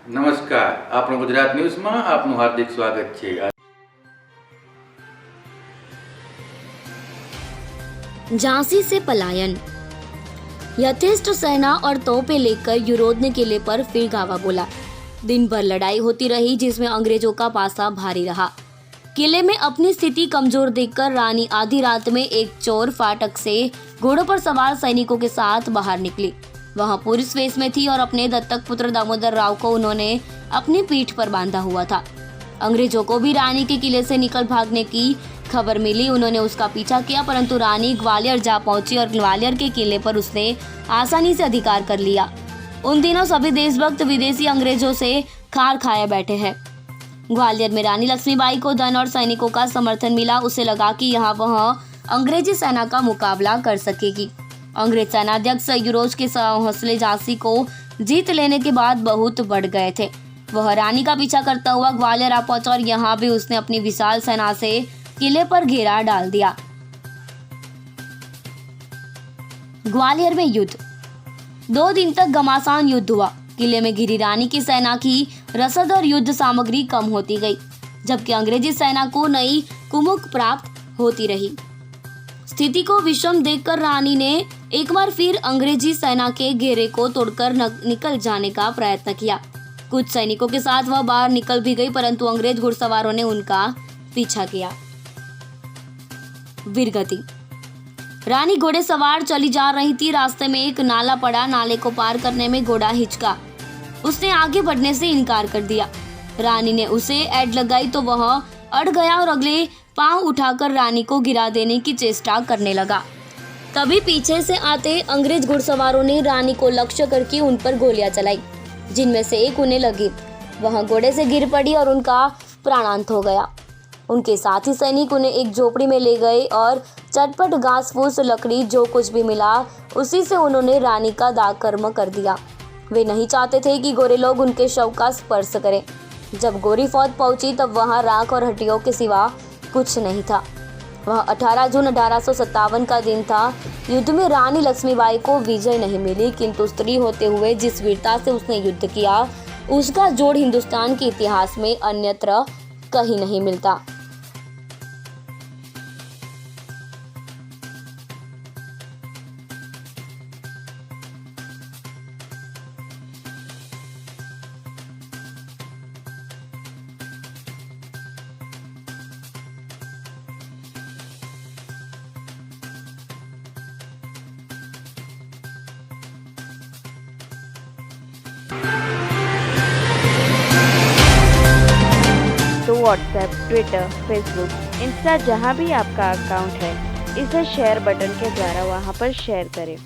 નમસ્કાર, આપણું ગુજરાત ન્યૂઝમાં આપનું હાર્દિક સ્વાગત છે। झांसी से पलायन। यथेष्ट सेना और तोपें लेकर युरोध ने किले पर फिर गावा बोला। दिन भर लड़ाई होती रही जिसमें अंग्रेजों का पासा भारी रहा। किले में अपनी स्थिति कमजोर देखकर रानी आधी रात में एक चोर फाटक से घोड़ों पर सवार सैनिकों के साथ बाहर निकली। वहां पुलिस वेश में थी और अपने दत्तक पुत्र दामोदर राव को उन्होंने अपनी पीठ पर बांधा हुआ था। अंग्रेजों को भी रानी के किले से निकल भागने की खबर मिली। उन्होंने उसका पीछा किया, परंतु रानी ग्वालियर जा पहुंची और ग्वालियर के किले पर उसने आसानी से अधिकार कर लिया। उन दिनों सभी देशभक्त विदेशी अंग्रेजों से खार खाए बैठे हैं। ग्वालियर में रानी लक्ष्मीबाई को धन और सैनिकों का समर्थन मिला। उसे लगा कि यहाँ वह अंग्रेजी सेना का मुकाबला कर सकेगी। अंग्रेज सेनाध्यक्ष युरोज के हौसले झांसी को जीत लेने के बाद बहुत बढ़ गए थे। वह रानी का पीछा करता हुआ ग्वालियर आ पहुंचा और यहाँ भी उसने अपनी विशाल सेना से किले पर घेरा डाल दिया। ग्वालियर में युद्ध। 2 दिन तक घमासान युद्ध हुआ। किले में घिरी रानी की सेना की रसद और युद्ध सामग्री कम होती गई, जबकि अंग्रेजी सेना को नई कुमुक प्राप्त होती रही। स्थिति को विषम देखकर रानी ने एक बार फिर अंग्रेजी सेना के घेरे को तोड़कर निकल जाने का प्रयत्न किया। कुछ सैनिकों के साथ वह बाहर निकल भी गई, परंतु अंग्रेज घुड़सवारों ने उनका पीछा किया। वीरगति। रानी घोड़े सवार चली जा रही थी। रास्ते में एक नाला पड़ा। नाले को पार करने में घोड़ा हिचका। उसने आगे बढ़ने से इनकार कर दिया। रानी ने उसे ऐड लगाई तो वह अड़ गया और अगले पांव उठाकर रानी को गिरा देने की चेष्टा करने लगा। तभी पीछे से आते अंग्रेज घुड़सवारों ने रानी को लक्ष्य करके उन पर गोलियां चलाई, जिनमें से एक उन्हें लगी। वह घोड़े से गिर पड़ी और उनका प्राणांत हो गया। उनके साथी सैनिक उन्हें एक झोपड़ी में ले गए और चटपट घास फूस लकड़ी जो कुछ भी मिला उसी से उन्होंने रानी का दाह कर्म कर दिया। वे नहीं चाहते थे कि गोरे लोग उनके शव का स्पर्श करें। जब गोरी फौज पहुंची तब वहां राख और हड्डियों के सिवा कुछ नहीं था। वह 18 जून 1857 का दिन था। युद्ध में रानी लक्ष्मीबाई को विजय नहीं मिली, किंतु स्त्री होते हुए जिस वीरता से उसने युद्ध किया उसका जोड़ हिंदुस्तान के इतिहास में अन्यत्र कहीं नहीं मिलता। तो व्हाट्सएप, ट्विटर, फेसबुक, इंस्टा जहाँ भी आपका अकाउंट है, इसे शेयर बटन के द्वारा वहाँ पर शेयर करें।